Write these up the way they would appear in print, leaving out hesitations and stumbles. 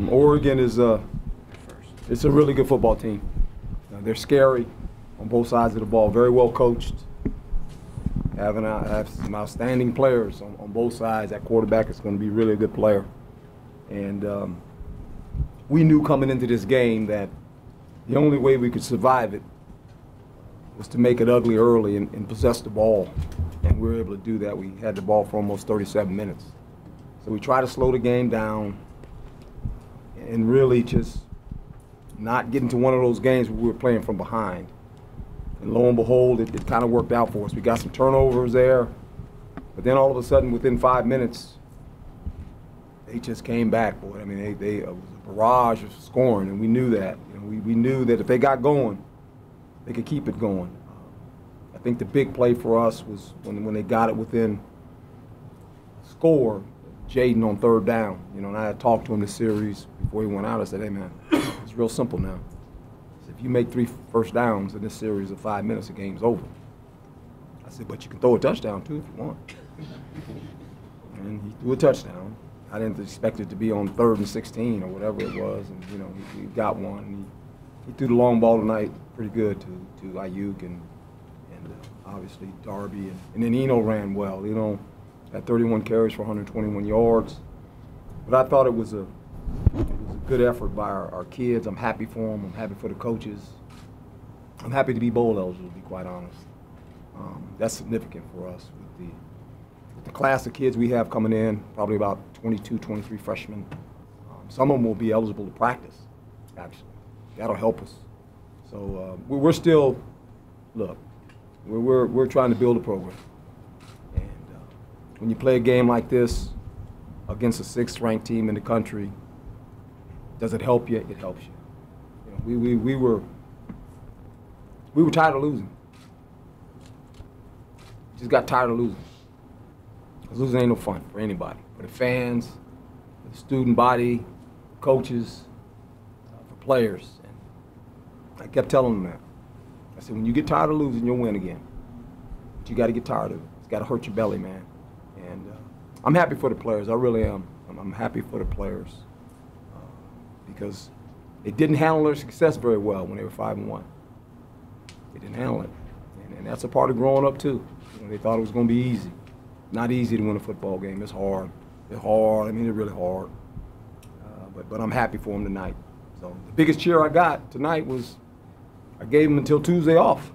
Oregon is it's a really good football team. They're scary on both sides of the ball, very well coached. Have some outstanding players on both sides. That quarterback is going to be really a good player. And we knew coming into this game that the only way we could survive it was to make it ugly early and possess the ball. And we were able to do that. We had the ball for almost 37 minutes. So we tried to slow the game down and really just not get into one of those games where we were playing from behind. And lo and behold, it kind of worked out for us. We got some turnovers there, but then all of a sudden, within 5 minutes, they just came back, boy. I mean, it was a barrage of scoring, and we knew that. You know, we knew that if they got going, they could keep it going. I think the big play for us was when they got it within score, Jaden on third down. You know, and I had talked to him this series before he went out. I said, hey, man, it's real simple now. If you make 3 first downs in this series of 5 minutes, the game's over. I said, but you can throw a touchdown, too, if you want. And he threw a touchdown. I didn't expect it to be on 3rd and 16 or whatever it was. And, you know, he got one. And he threw the long ball tonight pretty good to Ayuk and obviously Darby. And then Eno ran well, you know, had 31 carries for 121 yards. But I thought it was a good effort by our kids. I'm happy for them. I'm happy for the coaches. I'm happy to be bowl eligible, to be quite honest. That's significant for us with the class of kids we have coming in, probably about 22, 23 freshmen. Some of them will be eligible to practice, actually. That'll help us. So we're still, look, we're trying to build a program. And when you play a game like this against a 6th-ranked team in the country, does it help you? It helps you. You know, we were tired of losing. Just got tired of losing. 'Cause losing ain't no fun for anybody, for the fans, for the student body, coaches, for players. And I kept telling them that. I said, when you get tired of losing, you'll win again. But you got to get tired of it. It's got to hurt your belly, man. And I'm happy for the players. I really am. I'm happy for the players. Because they didn't handle their success very well when they were 5-1. They didn't handle it. And that's a part of growing up, too. You know, they thought it was going to be easy. Not easy to win a football game. It's hard. It's hard. I mean, it's really hard. But I'm happy for them tonight. So the biggest cheer I got tonight was I gave them until Tuesday off.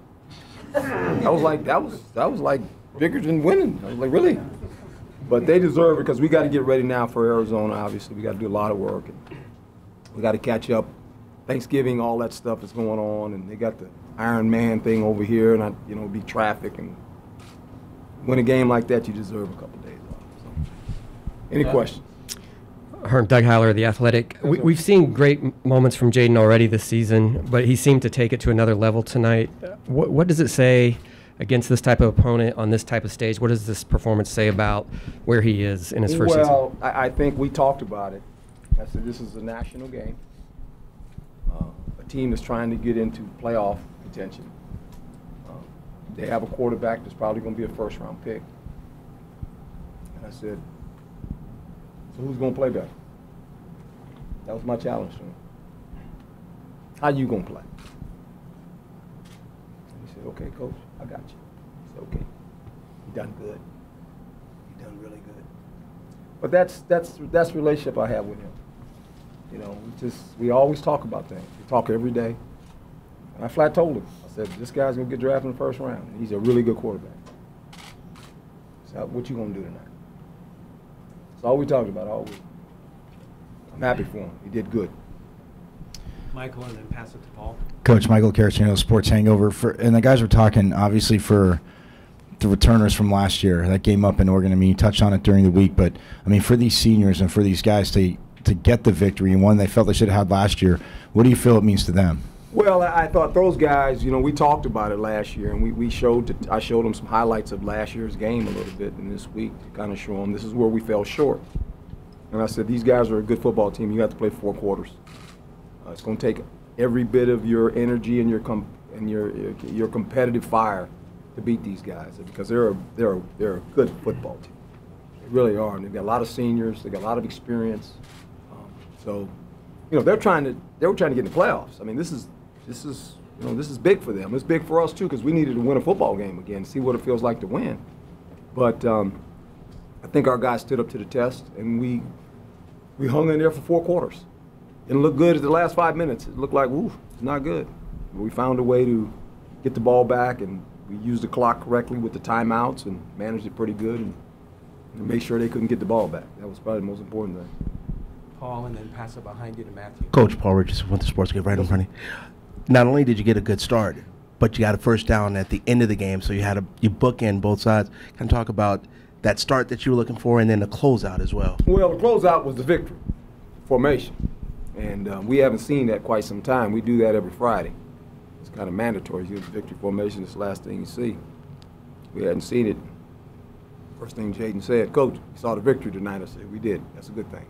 That was like bigger than winning. I was like, really? But they deserve it because we got to get ready now for Arizona, obviously. We got to do a lot of work. And we got to catch up. Thanksgiving, all that stuff is going on, and they got the Iron Man thing over here, and you know, be traffic. And win a game like that, you deserve a couple days off. So, any questions? Herm, Doug Heiler, The Athletic. We've seen great moments from Jaden already this season, but he seemed to take it to another level tonight. What does it say against this type of opponent on this type of stage? What does this performance say about where he is in his first season? Well, I think we talked about it. I said this is a national game. A team that's trying to get into playoff contention. They have a quarterback that's probably going to be a first-round pick. And I said, so who's going to play better? That was my challenge to him. How you going to play? And he said, okay, coach, I got you. I said, okay, you done good. You done really good. But that's the relationship I have with him. You know, we always talk about things. We talk every day. And I flat told him, I said, this guy's going to get drafted in the first round. And he's a really good quarterback. So what you going to do tonight? That's all we talked about all week. I'm happy for him. He did good. Michael, and then pass it to Paul. Coach Michael Caracino, Sports Hangover. And the guys were talking, obviously, for the returners from last year, that game up in Oregon. I mean, you touched on it during the week, but, I mean, for these seniors and for these guys to get the victory and one they felt they should have had last year, what do you feel it means to them? Well, I thought those guys, you know, we talked about it last year, and I showed them some highlights of last year's game a little bit in this week to kind of show them this is where we fell short. And I said, these guys are a good football team. You have to play 4 quarters. It's going to take every bit of your energy and your competitive fire to beat these guys because they're a good football team. They really are. And they've got a lot of seniors. They've got a lot of experience. So you know, they were trying to get in the playoffs. I mean, this is big for them. It's big for us too because we needed to win a football game again, see what it feels like to win. But I think our guys stood up to the test, and we hung in there for 4 quarters. It didn't look good at the last 5 minutes. It looked like, ooh, it's not good. But we found a way to get the ball back, and we used the clock correctly with the timeouts and managed it pretty good and make sure they couldn't get the ball back. That was probably the most important thing. Paul, and then pass it behind you to Matthew. Coach Paul Richardson, Winter Sports, get right in front of you. Not only did you get a good start, but you got a first down at the end of the game, so you bookend both sides. Can you talk about that start that you were looking for and then the closeout as well? Well, the closeout was the victory formation, and we haven't seen that quite some time. We do that every Friday. It's kind of mandatory. You use the victory formation. It's the last thing you see. We hadn't seen it. First thing Jaden said, Coach, we saw the victory tonight. I said, we did. That's a good thing.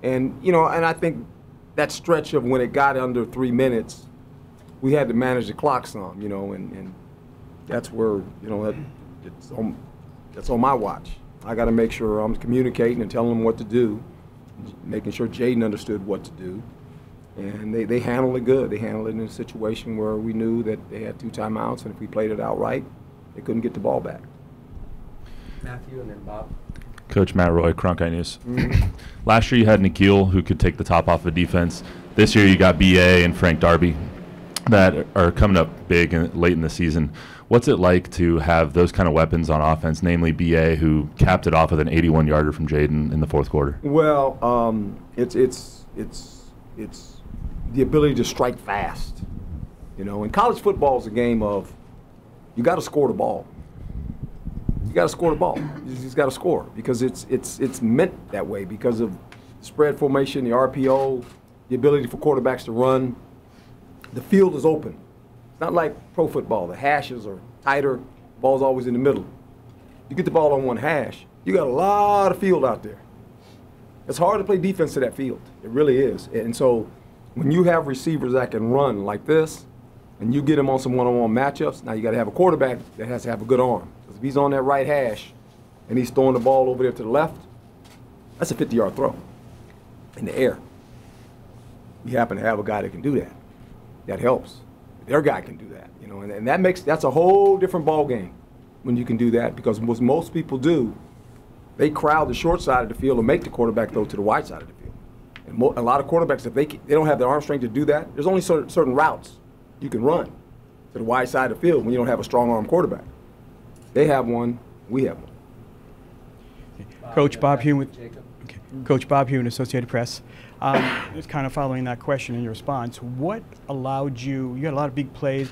And, you know, and I think that stretch of when it got under 3 minutes, we had to manage the clock some, you know, and that's where, you know, that's on my watch. I got to make sure I'm communicating and telling them what to do, making sure Jaden understood what to do. And they handled it good. They handled it in a situation where we knew that they had 2 timeouts, and if we played it out right, they couldn't get the ball back. Matthew, and then Bob. Coach Matt Roy, Cronkite News. Last year you had Nikhil, who could take the top off of defense. This year you got B.A. and Frank Darby that are coming up big and late in the season. What's it like to have those kind of weapons on offense, namely B.A., who capped it off with an 81-yarder from Jaden in the 4th quarter? Well, it's the ability to strike fast. You know, and college football is a game of you got to score the ball. You got to score the ball. You just got to score because it's meant that way because of spread formation, the RPO, the ability for quarterbacks to run. The field is open. It's not like pro football. The hashes are tighter. The ball's always in the middle. You get the ball on one hash, you got a lot of field out there. It's hard to play defense to that field. It really is. And so when you have receivers that can run like this, and you get them on some one-on-one matchups, now you got to have a quarterback that has to have a good arm. Because if he's on that right hash and he's throwing the ball over there to the left, that's a 50-yard throw in the air. We happen to have a guy that can do that. That helps. Their guy can do that, you know, and that's a whole different ball game when you can do that because what most people do, they crowd the short side of the field and make the quarterback throw to the wide side of the field. And a lot of quarterbacks, if they don't have the arm strength to do that, there's only certain routes you can run to the wide side of the field when you don't have a strong arm quarterback. They have one, we have one. Coach Bob Hume Coach Bob Hume, Associated Press. Just kind of following that question in your response, what allowed you had a lot of big play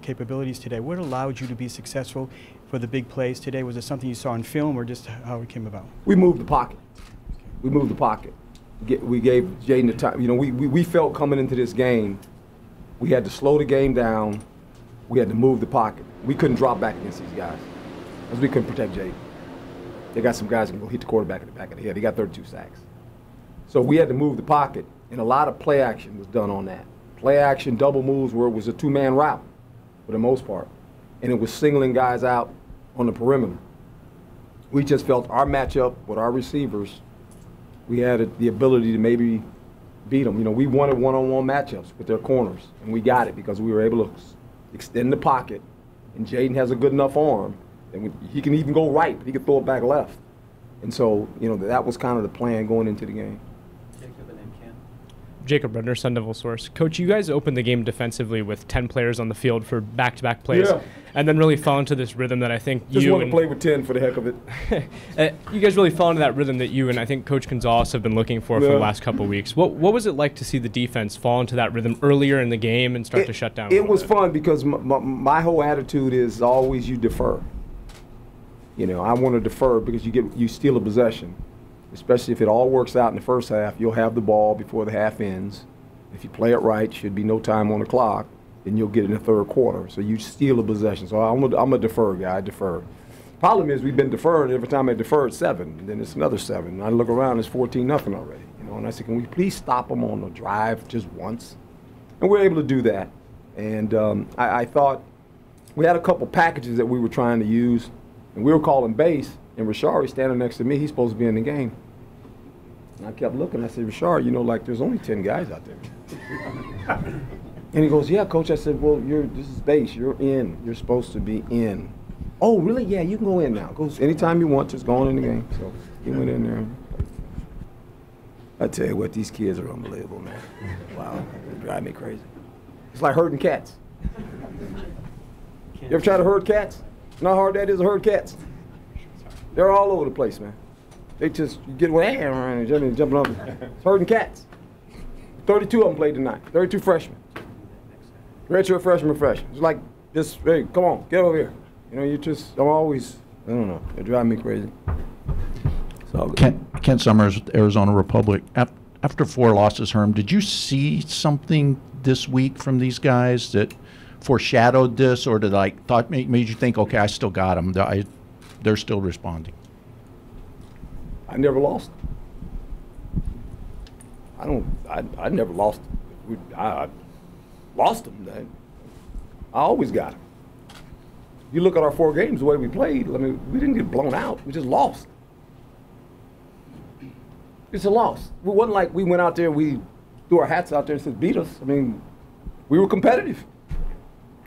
capabilities today. What allowed you to be successful for the big plays today? Was it something you saw in film or just how it came about? We moved the pocket. We moved the pocket. We gave Jaden the time. You know, we felt coming into this game, we had to slow the game down. We had to move the pocket. We couldn't drop back against these guys because we couldn't protect Jaden. They got some guys that can go hit the quarterback in the back of the head. He got 32 sacks. So we had to move the pocket, and a lot of play action was done on that. Play action, double moves where it was a 2-man route for the most part, and it was singling guys out on the perimeter. We just felt our matchup with our receivers, we had the ability to maybe beat them. You know, we wanted one-on-one matchups with their corners, and we got it because we were able to extend the pocket, and Jaden has a good enough arm, and he can even go right, but he can throw it back left. And so, you know, that was kind of the plan going into the game. Jacob Rudner, Sun Devil Source. Coach, you guys opened the game defensively with 10 players on the field for back-to-back plays, and then really fell into this rhythm that I think just want to play with 10 for the heck of it. You guys really fell into that rhythm that you and I think Coach Gonzalez have been looking for the last couple of weeks. What was it like to see the defense fall into that rhythm earlier in the game and start to shut down? It was fun because my whole attitude is always you defer. You know, I want to defer because you steal a possession. Especially if it all works out in the first half, you'll have the ball before the half ends. If you play it right, should be no time on the clock, then you'll get it in the 3rd quarter. So you steal a possession. So I'm a defer guy. I defer. Problem is we've been deferring. Every time I defer, it's 7. And then it's another 7. And I look around, it's 14-0 already. You know, and I said, can we please stop them on the drive just once? And we're able to do that. And I thought we had a couple packages that we were trying to use, and we were calling base. And Rashari standing next to me, he's supposed to be in the game. And I kept looking. I said, Rashard, you know, like there's only 10 guys out there. And he goes, yeah, coach. I said, well, this is base. You're in. You're supposed to be in. Oh, really? Yeah, you can go in now. Goes anytime you want, just go on in the game. So he went in there. I tell you what, these kids are unbelievable, man. Wow, they drive me crazy. It's like herding cats. You ever try to herd cats? You know how hard that is to herd cats? They're all over the place, man. They just you get away and jumping up. It's herding cats. 32 of them played tonight. 32 freshmen. Redshirt freshman. It's like, just, hey, come on, get over here. You know, I'm always, I don't know, they drive me crazy. So Kent Summers, Arizona Republic. After 4 losses, Herm, did you see something this week from these guys that foreshadowed this, or did made you think, okay, I still got them, they're still responding? I never lost. I never lost. I lost them. I always got them. You look at our 4 games, the way we played, I mean, we didn't get blown out. We just lost. It's a loss. It wasn't like we went out there and we threw our hats out there and said, beat us. I mean, we were competitive.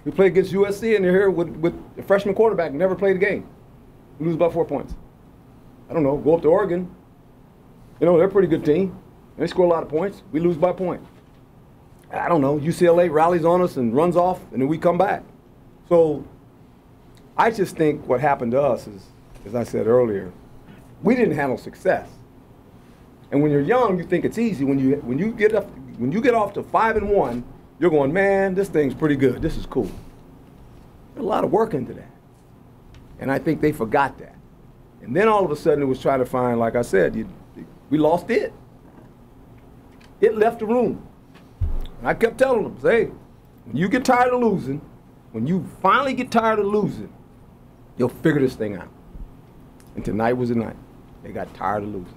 We played against USC and they're here with a freshman quarterback, never played a game. We lose by 4 points. I don't know, go up to Oregon. You know, they're a pretty good team. They score a lot of points. We lose by a point. I don't know, UCLA rallies on us and runs off, and then we come back. So I just think what happened to us is, as I said earlier, we didn't handle success. And when you're young, you think it's easy. When you get off to 5-1, you're going, man, this thing's pretty good. This is cool. There's a lot of work into that. And I think they forgot that. And then all of a sudden it was trying to find, like I said, we lost it. It left the room. And I kept telling them, hey, when you get tired of losing, when you finally get tired of losing, you'll figure this thing out. And tonight was the night. They got tired of losing.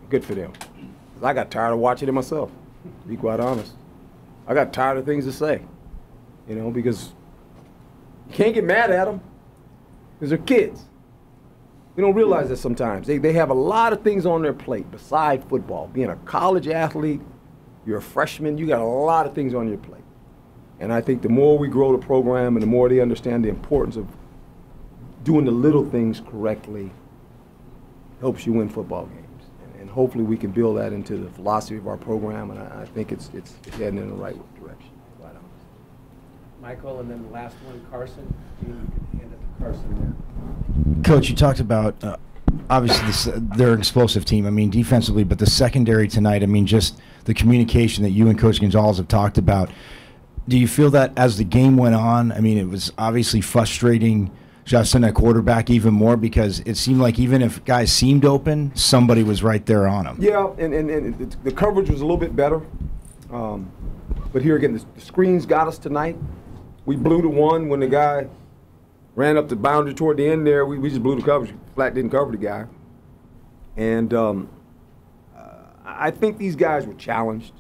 Good for them. 'Cause I got tired of watching it myself, to be quite honest. I got tired of things to say, you know, because you can't get mad at them because they're kids. We don't realize that sometimes. They have a lot of things on their plate beside football. Being a college athlete, you're a freshman, you got a lot of things on your plate. And I think the more we grow the program and the more they understand the importance of doing the little things correctly, helps you win football games. And hopefully we can build that into the philosophy of our program, and I think it's heading in the right direction, quite honest. Michael, and then the last one, Carson. You can hand it to Carson there. Coach, you talked about obviously they're an explosive team. I mean, defensively, but the secondary tonight. I mean, just the communication that you and Coach Gonzalez have talked about. Do you feel that as the game went on? I mean, it was obviously frustrating Justin at quarterback even more because it seemed like even if guys seemed open, somebody was right there on them. Yeah, and the coverage was a little bit better. But here again, the screens got us tonight. We blew the one when the guy ran up the boundary toward the end there. We just blew the coverage. Flat didn't cover the guy. And I think these guys were challenged.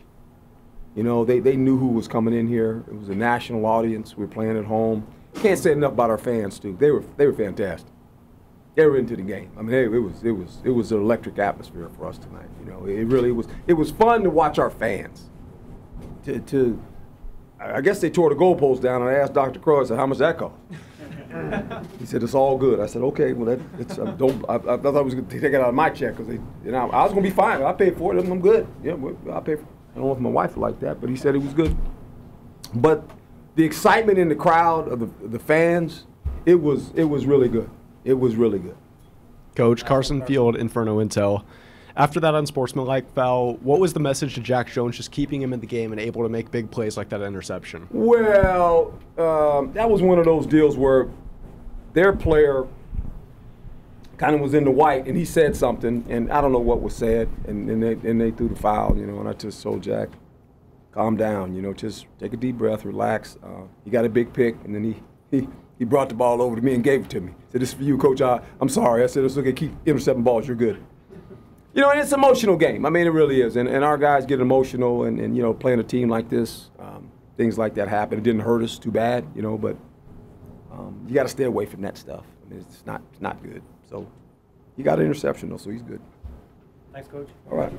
You know, they knew who was coming in here. It was a national audience. We were playing at home. Can't say enough about our fans, too. They were fantastic. They were into the game. I mean, it was an electric atmosphere for us tonight. You know, it really was. It was fun to watch our fans. I guess they tore the goalpost down, and I asked Dr. Crow, I said, how much that cost? He said, it's all good. I said, okay, well, I thought I was going to take it out of my check because I was going to be fine. I paid for it. I'm good. Yeah, I paid for it. I don't know if my wife would like that, but he said it was good. But the excitement in the crowd of the fans, it was really good. It was really good. Coach, Carson Field, Inferno Intel. After that unsportsmanlike foul, what was the message to Jack Jones just keeping him in the game and able to make big plays like that interception? Well, that was one of those deals where their player kind of was in the white, and he said something, and I don't know what was said, and they threw the foul, you know, and I just told Jack, calm down, you know, just take a deep breath, relax. He got a big pick, and then he brought the ball over to me and gave it to me. He said, this is for you, Coach. I'm sorry. I said, it's okay, keep intercepting balls, you're good. You know, and it's an emotional game. I mean, it really is. And our guys get emotional, and you know, playing a team like this, things like that happen. It didn't hurt us too bad, you know, but you got to stay away from that stuff. I mean, it's not good. So he got an interception, though, so he's good. Thanks, Coach. All right.